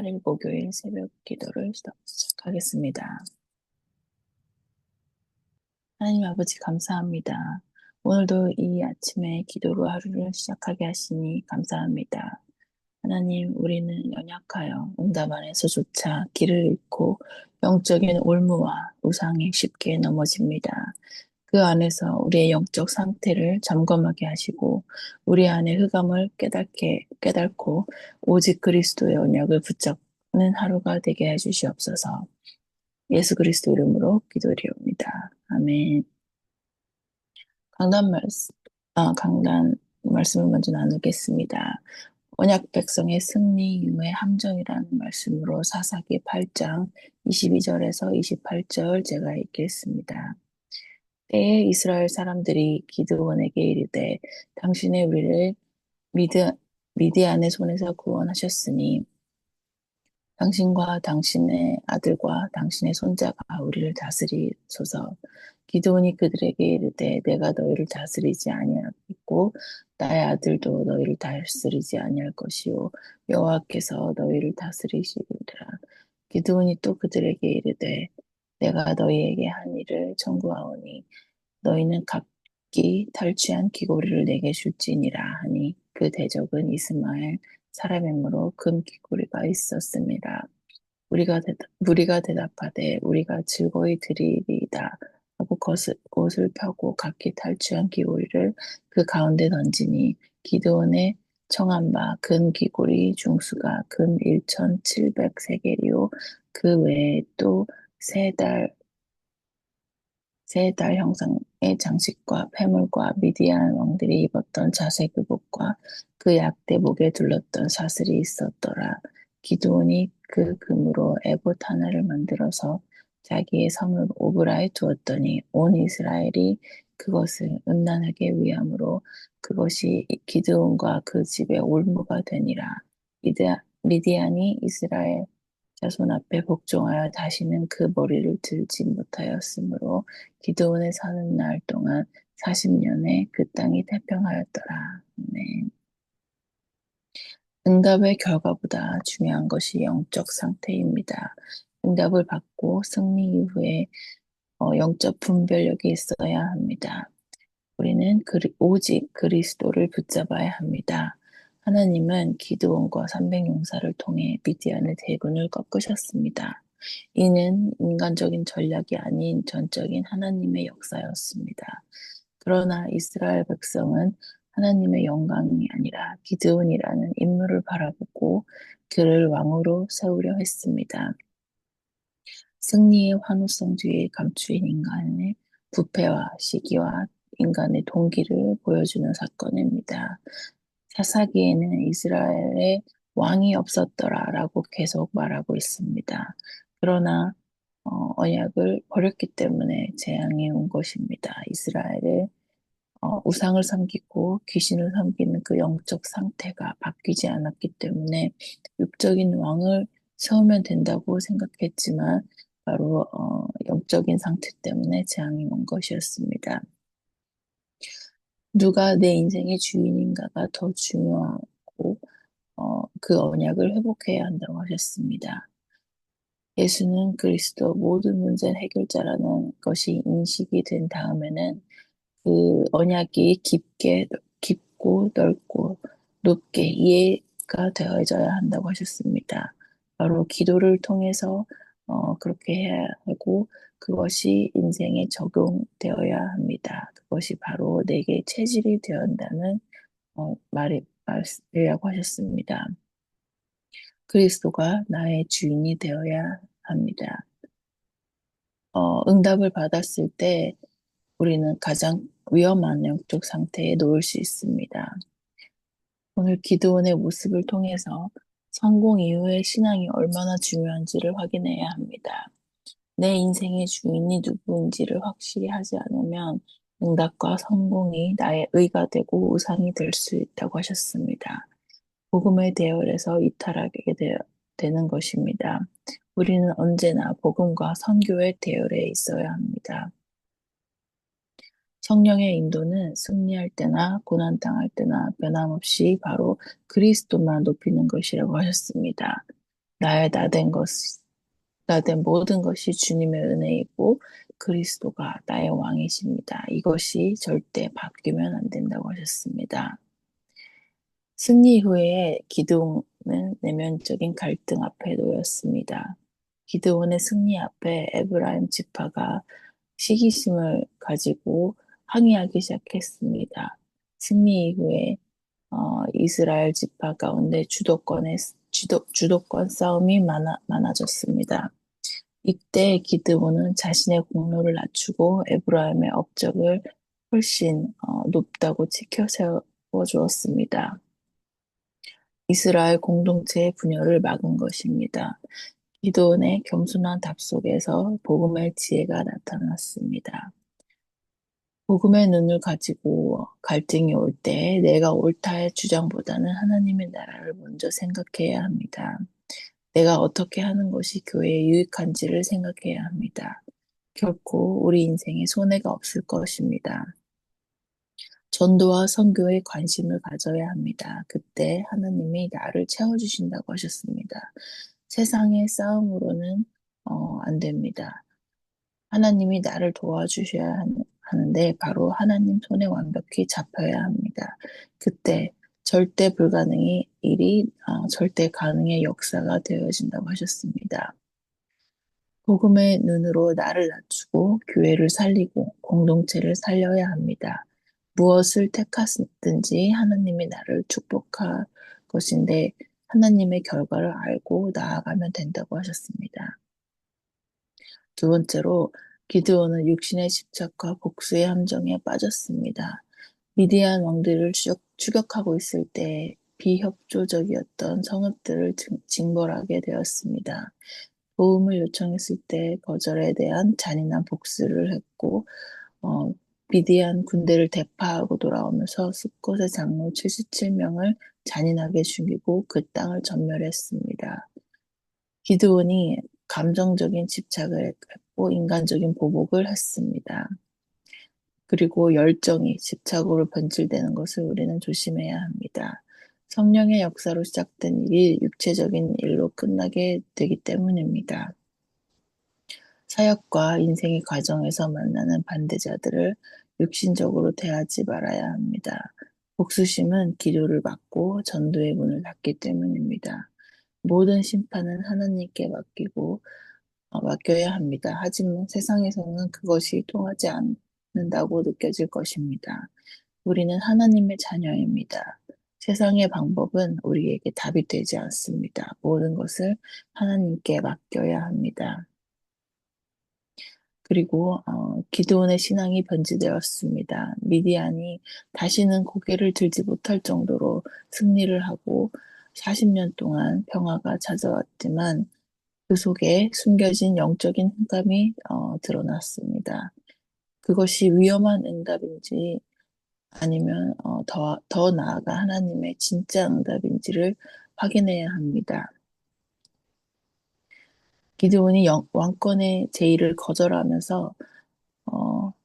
8일 목요일 새벽 기도를 시작하겠습니다. 하나님 아버지 감사합니다. 오늘도 이 아침에 기도로 하루를 시작하게 하시니 감사합니다. 하나님, 우리는 연약하여 응답 안에서조차 길을 잃고 영적인 올무와 우상에 쉽게 넘어집니다. 그 안에서 우리의 영적 상태를 점검하게 하시고 우리 안의 흑암을 깨닫고 오직 그리스도의 언약을 붙잡는 하루가 되게 해주시옵소서. 예수 그리스도 이름으로 기도드리옵니다. 아멘. 강단 말씀을 먼저 나누겠습니다. 언약 백성의 승리 이후의 함정이라는 말씀으로 사사기 8장 22절에서 28절 제가 읽겠습니다. 때에 이스라엘 사람들이 기드온에게 이르되 당신의 우리를 미디안의 손에서 구원하셨으니 당신과 당신의 아들과 당신의 손자가 우리를 다스리소서. 기드온이 그들에게 이르되 내가 너희를 다스리지 아니하겠고 나의 아들도 너희를 다스리지 아니할 것이요 여호와께서 너희를 다스리시리라. 기드온이 또 그들에게 이르되 내가 너희에게 한 일을 청구하오니 너희는 각기 탈취한 귀고리를 내게 줄지니라 하니 그 대적은 이스마엘 사람이므로 금 귀고리가 있었습니다. 우리가 대답하되 우리가 즐거이 드리리이다 하고 옷을 펴고 각기 탈취한 귀고리를 그 가운데 던지니 기드온의 청한 바 금 귀고리 중수가 금 1,700세겔이요 그 외에 또 세 달 형상의 장식과 패물과 미디안 왕들이 입었던 자색 의복과 그 약대 목에 둘렀던 사슬이 있었더라. 기드온이 그 금으로 에봇 하나를 만들어서 자기의 성읍 오브라에 두었더니 온 이스라엘이 그것을 음란하게 위함으로 그것이 기드온과 그 집의 올무가 되니라. 미디안이 이스라엘 자손 앞에 복종하여 다시는 그 머리를 들지 못하였으므로 기드온의 사는 날 동안 40년에 그 땅이 태평하였더라. 네. 응답의 결과보다 중요한 것이 영적 상태입니다. 응답을 받고 승리 이후에 영적 분별력이 있어야 합니다. 우리는 오직 그리스도를 붙잡아야 합니다. 하나님은 기드온과 300용사를 통해 미디안의 대군을 꺾으셨습니다. 이는 인간적인 전략이 아닌 전적인 하나님의 역사였습니다. 그러나 이스라엘 백성은 하나님의 영광이 아니라 기드온이라는 인물을 바라보고 그를 왕으로 세우려 했습니다. 승리의 환호성 뒤에 감추인 인간의 부패와 시기와 인간의 동기를 보여주는 사건입니다. 사사기에는 이스라엘에 왕이 없었더라라고 계속 말하고 있습니다. 그러나 언약을 버렸기 때문에 재앙이 온 것입니다. 이스라엘의 우상을 섬기고 귀신을 섬기는 그 영적 상태가 바뀌지 않았기 때문에 육적인 왕을 세우면 된다고 생각했지만 바로 영적인 상태 때문에 재앙이 온 것이었습니다. 누가 내 인생의 주인인가가 더 중요하고 그 언약을 회복해야 한다고 하셨습니다. 예수는 그리스도 모든 문제 해결자라는 것이 인식이 된 다음에는 그 언약이 깊고 넓고 높게 이해가 되어져야 한다고 하셨습니다. 바로 기도를 통해서 그렇게 해야 하고 그것이 인생에 적용되어야 합니다. 그것이 바로 내게 체질이 되어야 한다는 말이라고 하셨습니다. 그리스도가 나의 주인이 되어야 합니다. 응답을 받았을 때 우리는 가장 위험한 영적 상태에 놓일 수 있습니다. 오늘 기드온의 모습을 통해서 성공 이후의 신앙이 얼마나 중요한지를 확인해야 합니다. 내 인생의 주인이 누구인지를 확실히 하지 않으면 응답과 성공이 나의 의가 되고 우상이 될 수 있다고 하셨습니다. 복음의 대열에서 되는 것입니다. 우리는 언제나 복음과 선교의 대열에 있어야 합니다. 성령의 인도는 승리할 때나 고난당할 때나 변함없이 바로 그리스도만 높이는 것이라고 하셨습니다. 나의 나된 모든 것이 주님의 은혜이고 그리스도가 나의 왕이십니다. 이것이 절대 바뀌면 안 된다고 하셨습니다. 승리 후에 기드온은 내면적인 갈등 앞에 놓였습니다. 기드온의 승리 앞에 에브라임 지파가 시기심을 가지고 항의하기 시작했습니다. 승리 이후에 이스라엘 지파 가운데 주도권 싸움이 많아졌습니다. 이때 기드온은 자신의 공로를 낮추고 에브라임의 업적을 훨씬 높다고 치켜 세워 주었습니다. 이스라엘 공동체의 분열을 막은 것입니다. 기드온의 겸손한 답 속에서 복음의 지혜가 나타났습니다. 복음의 눈을 가지고 갈등이 올 때 내가 옳다의 주장보다는 하나님의 나라를 먼저 생각해야 합니다. 내가 어떻게 하는 것이 교회에 유익한지를 생각해야 합니다. 결코 우리 인생에 손해가 없을 것입니다. 전도와 선교에 관심을 가져야 합니다. 그때 하나님이 나를 채워주신다고 하셨습니다. 세상의 싸움으로는 안 됩니다. 하나님이 나를 도와주셔야 하는데 바로 하나님 손에 완벽히 잡혀야 합니다. 그때 절대 불가능의 일이 절대 가능의 역사가 되어진다고 하셨습니다. 복음의 눈으로 나를 낮추고 교회를 살리고 공동체를 살려야 합니다. 무엇을 택하든지 하나님이 나를 축복할 것인데 하나님의 결과를 알고 나아가면 된다고 하셨습니다. 두 번째로 기드온은 육신의 집착과 복수의 함정에 빠졌습니다. 미디안 왕들을 추격하고 있을 때 비협조적이었던 성읍들을 징벌하게 되었습니다. 도움을 요청했을 때 거절에 대한 잔인한 복수를 했고 미디안 군대를 대파하고 돌아오면서 숫곳의 장로 77명을 잔인하게 죽이고 그 땅을 전멸했습니다. 기드온이 감정적인 집착을 했고 인간적인 보복을 했습니다. 그리고 열정이 집착으로 변질되는 것을 우리는 조심해야 합니다. 성령의 역사로 시작된 일이 육체적인 일로 끝나게 되기 때문입니다. 사역과 인생의 과정에서 만나는 반대자들을 육신적으로 대하지 말아야 합니다. 복수심은 기도를 막고 전도의 문을 닫기 때문입니다. 모든 심판은 하나님께 맡겨야 합니다. 하지만 세상에서는 그것이 통하지 않는다고 느껴질 것입니다. 우리는 하나님의 자녀입니다. 세상의 방법은 우리에게 답이 되지 않습니다. 모든 것을 하나님께 맡겨야 합니다. 그리고 기드온의 신앙이 변질되었습니다. 미디안이 다시는 고개를 들지 못할 정도로 승리를 하고 40년 동안 평화가 찾아왔지만 그 속에 숨겨진 영적인 흑암이 드러났습니다. 그것이 위험한 응답인지 아니면 더 나아가 하나님의 진짜 응답인지를 확인해야 합니다. 기드온이 왕권의 제의를 거절하면서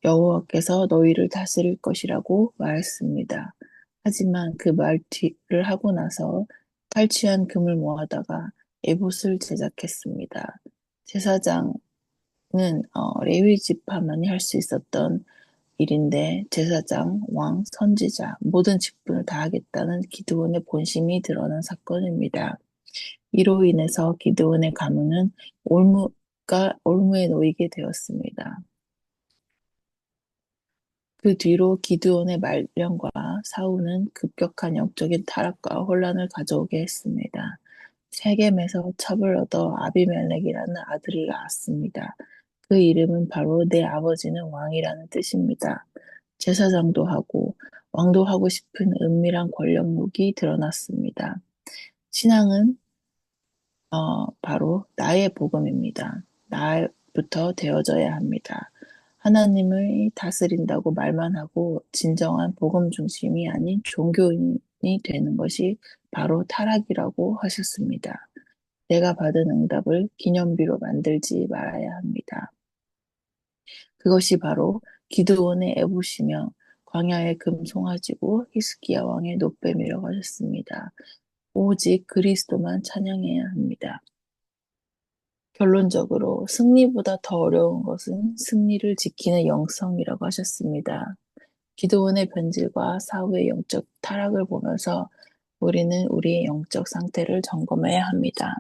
여호와께서 너희를 다스릴 것이라고 말했습니다. 하지만 그 말 뒤를 하고 나서 탈취한 금을 모아다가 에봇을 제작했습니다. 제사장은 레위 지파만이 할 수 있었던 일인데 제사장, 왕, 선지자 모든 직분을 다하겠다는 기드온의 본심이 드러난 사건입니다. 이로 인해서 기드온의 가문은 올무에 놓이게 되었습니다. 그 뒤로 기드온의 말년과 사후는 급격한 영적인 타락과 혼란을 가져오게 했습니다. 세겜에서 첩을 얻어 아비멜렉이라는 아들을 낳았습니다. 그 이름은 바로 내 아버지는 왕이라는 뜻입니다. 제사장도 하고 왕도 하고 싶은 은밀한 권력욕이 드러났습니다. 신앙은 바로 나의 복음입니다. 나부터 되어져야 합니다. 하나님을 다스린다고 말만 하고 진정한 복음 중심이 아닌 종교인이 되는 것이 바로 타락이라고 하셨습니다. 내가 받은 응답을 기념비로 만들지 말아야 합니다. 그것이 바로 기드온의 에봇이며 광야의 금송아지고 히스기야 왕의 노뱀이라고 하셨습니다. 오직 그리스도만 찬양해야 합니다. 결론적으로 승리보다 더 어려운 것은 승리를 지키는 영성이라고 하셨습니다. 기도원의 변질과 사후의 영적 타락을 보면서 우리는 우리의 영적 상태를 점검해야 합니다.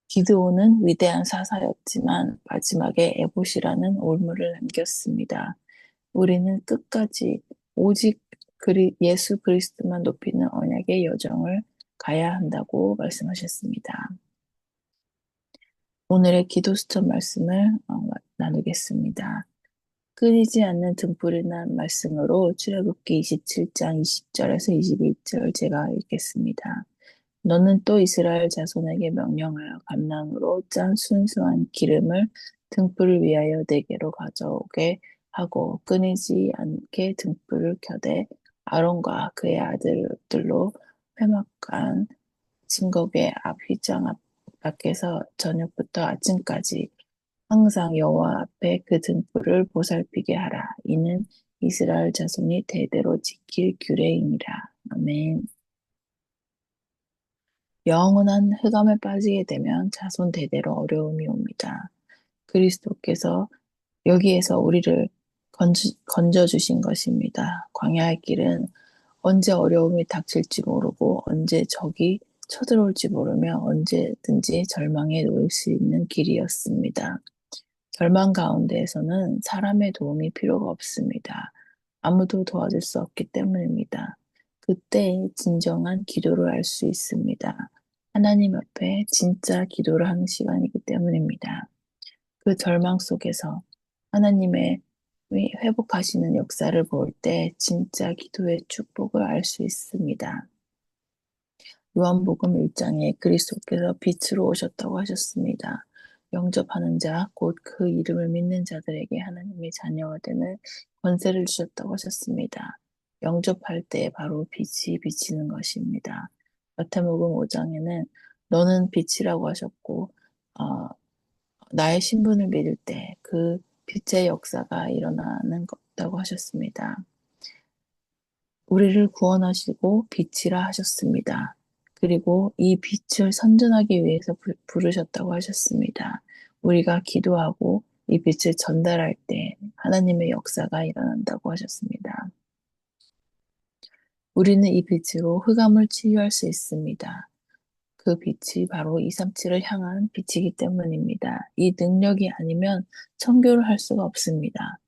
기드온은 위대한 사사였지만 마지막에 에봇이라는 올무를 남겼습니다. 우리는 끝까지 오직 예수 그리스도만 높이는 언약의 여정을 가야 한다고 말씀하셨습니다. 오늘의 기도 수첩 말씀을 나누겠습니다. 끊이지 않는 등불이 난 말씀으로 출애굽기 27장 20절에서 21절 제가 읽겠습니다. 너는 또 이스라엘 자손에게 명령하여 감람으로 짠 순수한 기름을 등불을 위하여 내게로 가져오게 하고 끊이지 않게 등불을 켜되 아론과 그의 아들들로 회막한 증거궤 앞 휘장 밖에서 저녁부터 아침까지 항상 여호와 앞에 그 등불을 보살피게 하라. 이는 이스라엘 자손이 대대로 지킬 규례이니라. 아멘. 영원한 흑암에 빠지게 되면 자손 대대로 어려움이 옵니다. 그리스도께서 여기에서 우리를 건져 주신 것입니다. 광야의 길은 언제 어려움이 닥칠지 모르고 언제 적이 쳐들어올지 모르며 언제든지 절망에 놓일 수 있는 길이었습니다. 절망 가운데에서는 사람의 도움이 필요가 없습니다. 아무도 도와줄 수 없기 때문입니다. 그때 진정한 기도를 할 수 있습니다. 하나님 앞에 진짜 기도를 하는 시간이기 때문입니다. 그 절망 속에서 하나님의 회복하시는 역사를 볼 때 진짜 기도의 축복을 알 수 있습니다. 요한복음 1장에 그리스도께서 빛으로 오셨다고 하셨습니다. 영접하는 자, 곧 그 이름을 믿는 자들에게 하나님의 자녀가 되는 권세를 주셨다고 하셨습니다. 영접할 때 바로 빛이 비치는 것입니다. 마태복음 5장에는 너는 빛이라고 하셨고 나의 신분을 믿을 때 그 빛의 역사가 일어나는 것이라고 하셨습니다. 우리를 구원하시고 빛이라 하셨습니다. 그리고 이 빛을 선전하기 위해서 부르셨다고 하셨습니다. 우리가 기도하고 이 빛을 전달할 때 하나님의 역사가 일어난다고 하셨습니다. 우리는 이 빛으로 흑암을 치유할 수 있습니다. 그 빛이 바로 237을 향한 빛이기 때문입니다. 이 능력이 아니면 청교를 할 수가 없습니다.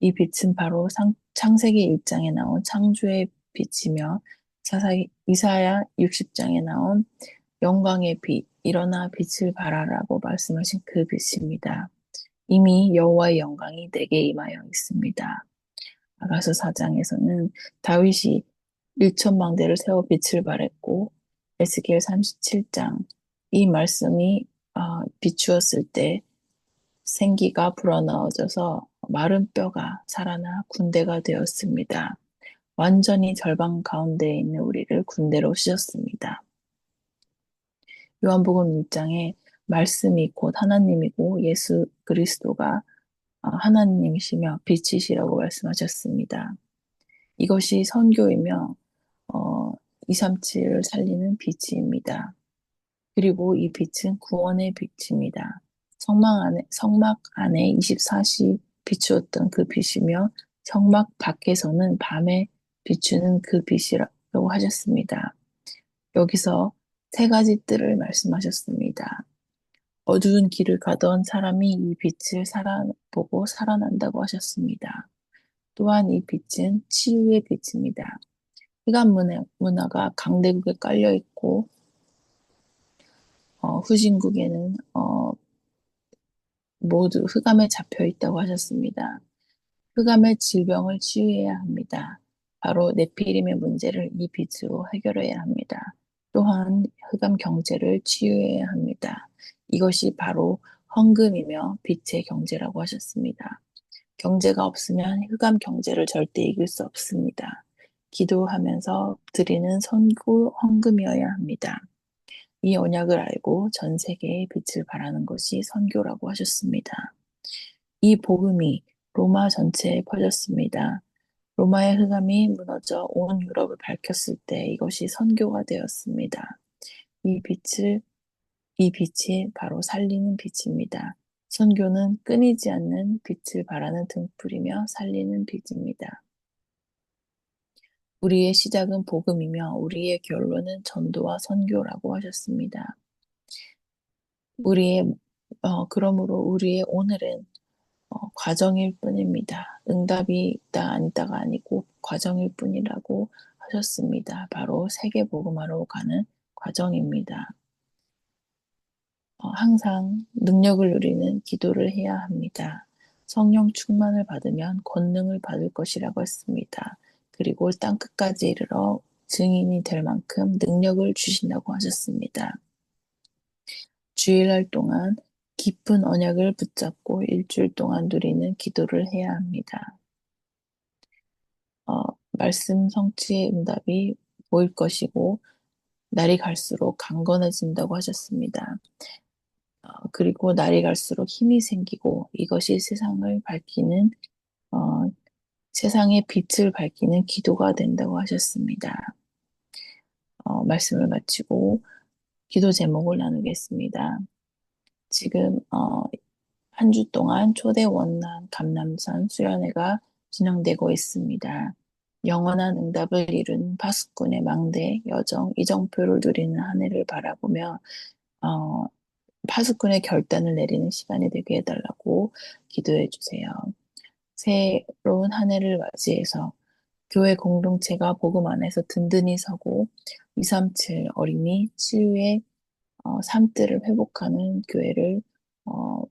이 빛은 바로 창세기 1장에 나온 창조의 빛이며 이사야 60장에 나온 영광의 빛, 일어나 빛을 발하라고 말씀하신 그 빛입니다. 이미 여호와의 영광이 내게 임하여 있습니다. 아가서 4장에서는 다윗이 1천망대를 세워 빛을 발했고 에스겔 37장 이 말씀이 비추었을 때 생기가 불어넣어져서 마른 뼈가 살아나 군대가 되었습니다. 완전히 절방 가운데에 있는 우리를 군대로 씌웠습니다. 요한복음 1장에 말씀이 곧 하나님이고 예수 그리스도가 하나님이시며 빛이시라고 말씀하셨습니다. 이것이 선교이며 237을 살리는 빛입니다. 그리고 이 빛은 구원의 빛입니다. 성막 안에 24시 비추었던 그 빛이며 성막 밖에서는 밤에 비추는 그 빛이라고 하셨습니다. 여기서 세 가지 뜰을 말씀하셨습니다. 어두운 길을 가던 사람이 이 빛을 보고 살아난다고 하셨습니다. 또한 이 빛은 치유의 빛입니다. 흑암 문화가 강대국에 깔려 있고 후진국에는 모두 흑암에 잡혀 있다고 하셨습니다. 흑암의 질병을 치유해야 합니다. 바로 네피림의 문제를 이 빛으로 해결해야 합니다. 또한 흑암 경제를 치유해야 합니다. 이것이 바로 헌금이며 빛의 경제라고 하셨습니다. 경제가 없으면 흑암 경제를 절대 이길 수 없습니다. 기도하면서 드리는 선구 헌금이어야 합니다. 이 언약을 알고 전 세계에 빛을 발하는 것이 선교라고 하셨습니다. 이 복음이 로마 전체에 퍼졌습니다. 로마의 흑암이 무너져 온 유럽을 밝혔을 때 이것이 선교가 되었습니다. 이 빛을 이 빛이 바로 살리는 빛입니다. 선교는 끊이지 않는 빛을 발하는 등불이며 살리는 빛입니다. 우리의 시작은 복음이며 우리의 결론은 전도와 선교라고 하셨습니다. 우리의 그러므로 우리의 오늘은 과정일 뿐입니다. 응답이 있다 아니다가 아니고 과정일 뿐이라고 하셨습니다. 바로 세계 복음화로 가는 과정입니다. 항상 능력을 누리는 기도를 해야 합니다. 성령 충만을 받으면 권능을 받을 것이라고 했습니다. 그리고 땅 끝까지 이르러 증인이 될 만큼 능력을 주신다고 하셨습니다. 주일날 동안 깊은 언약을 붙잡고 일주일 동안 누리는 기도를 해야 합니다. 말씀 성취의 응답이 보일 것이고 날이 갈수록 강건해진다고 하셨습니다. 그리고 날이 갈수록 힘이 생기고 이것이 세상을 밝히는 어, 세상의 빛을 밝히는 기도가 된다고 하셨습니다. 말씀을 마치고 기도 제목을 나누겠습니다. 지금 한 주 동안 초대 원난 감남산 수련회가 진행되고 있습니다. 영원한 응답을 이룬 파수꾼의 망대 여정 이정표를 누리는 한 해를 바라보며 어, 파수꾼의 결단을 내리는 시간이 되게 해달라고 기도해 주세요. 새로운 한 해를 맞이해서 교회 공동체가 복음 안에서 든든히 서고 237 어린이 치유의 삶들을 회복하는 교회를 어,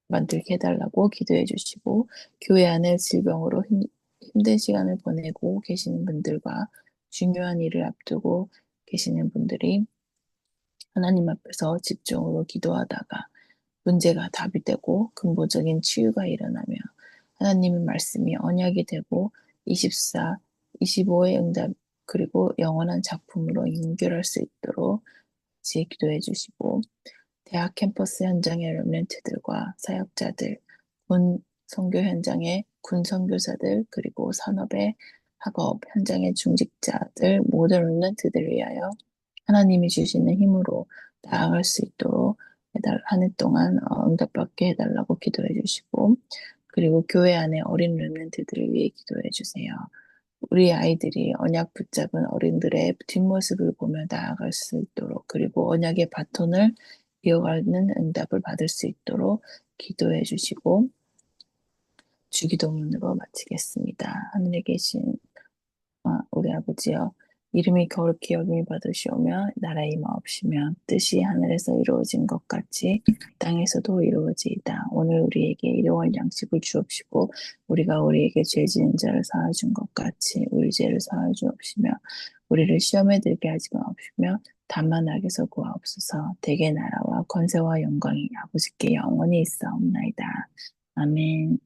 만들게 해달라고 기도해 주시고 교회 안에 질병으로 힘든 시간을 보내고 계시는 분들과 중요한 일을 앞두고 계시는 분들이 하나님 앞에서 집중으로 기도하다가 문제가 답이 되고 근본적인 치유가 일어나며 하나님의 말씀이 언약이 되고 24, 25의 응답 그리고 영원한 작품으로 연결할 수 있도록 같이 기도해 주시고 대학 캠퍼스 현장의 렘넌트들과 사역자들, 군 선교 현장의 군 선교사들 그리고 산업의 학업 현장의 중직자들 모든 렘넌트들을 위하여 하나님이 주시는 힘으로 나아갈 수 있도록 한 해 동안 응답받게 해달라고 기도해 주시고 그리고 교회 안에 어린 렘넌트들을 위해 기도해 주세요. 우리 아이들이 언약 붙잡은 어른들의 뒷모습을 보며 나아갈 수 있도록 그리고 언약의 바톤을 이어가는 응답을 받을 수 있도록 기도해 주시고 주기도문으로 마치겠습니다. 하늘에 계신 우리 아버지여 이름이 거룩히 여김을 받으시오며 나라의 임하옵시며 뜻이 하늘에서 이루어진 것 같이 땅에서도 이루어지이다. 오늘 우리에게 일용할 양식을 주옵시고 우리가 우리에게 죄 지은 자를 사하준 것 같이 우리 죄를 사하여 주옵시며 우리를 시험에 들게 하지 마옵시며 다만 악에서 구하옵소서. 대개 나라와 권세와 영광이 아버지께 영원히 있사옵나이다. 아멘.